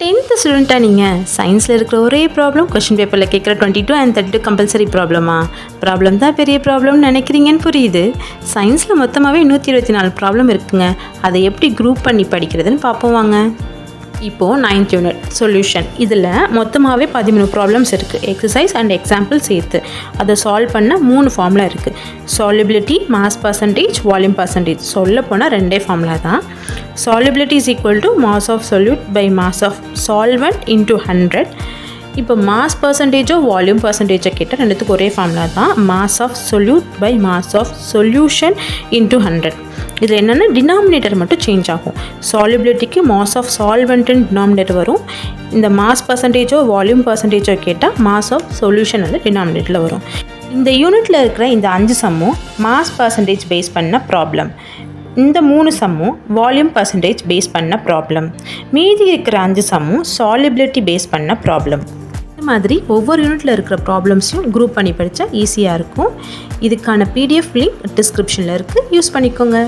10th ஸ்டூடெண்ட்டாக நீங்கள் சயின்ஸில் இருக்கிற ஒரே ப்ராப்ளம் கொஷின் பேப்பரில் கேட்குற 22 and 32 கம்பல்சரி ப்ராப்ளம் தான் பெரிய ப்ராப்ளம்னு நினைக்கிறீங்கன்னு புரியுது. சயின்ஸில் மொத்தமாகவே 124 ப்ராப்ளம் இருக்குங்க. அதை எப்படி குரூப் பண்ணி படிக்கிறதுன்னு பார்ப்போம் வாங்க. இப்போது 9th யூனிட் சொல்யூஷன். இதில் மொத்தமாகவே 13 ப்ராப்ளம்ஸ் இருக்குது, எக்ஸசைஸ் அண்ட் எக்ஸாம்பிள் சேர்த்து. அதை சால்வ் பண்ண 3 ஃபார்முலா இருக்குது. Solubility, mass percentage, volume percentage. சொல்ல போனால் 2 ஃபார்முலா தான். Solubility is equal to mass of solute by mass of solvent into 100. இப்போ மாஸ் பர்சன்டேஜோ வால்யூம் பர்சன்டேஜோ கேட்டால் ரெண்டுத்துக்கு ஒரே ஃபார்முலா தான். Mass of solute by mass of solution into 100. இதில் என்னென்னா டினாமினேட்டர் மட்டும் சேஞ்ச் ஆகும். சால்யூபிலிட்டிக்கு மாஸ் ஆஃப் சால்வெண்ட்டுன்னு டினாமினேட்டர் வரும். இந்த மாஸ் பர்சன்டேஜோ வால்யூம் பர்சன்டேஜோ கேட்டால் மாஸ் ஆஃப் சொல்யூஷன் வந்து டினாமினேட்டரில் வரும். இந்த யூனிட்டில் இருக்கிற இந்த 5 சம்மும் மாஸ் பர்சன்டேஜ் பேஸ் பண்ண ப்ராப்ளம். இந்த 3 சம்மும் வால்யூம் பர்சன்டேஜ் பேஸ் பண்ண ப்ராப்ளம். மீதி இருக்கிற 5 சம்மும் சால்யூபிலிட்டி பேஸ் பண்ண ப்ராப்ளம். இந்த மாதிரி ஒவ்வொரு யூனிட்டில் இருக்கிற ப்ராப்ளம்ஸையும் குரூப் பண்ணி படித்தா ஈஸியாக இருக்கும். இதுக்கான PDF லிங்க் டிஸ்கிரிப்ஷனில் இருக்குது, யூஸ் பண்ணிக்கோங்க.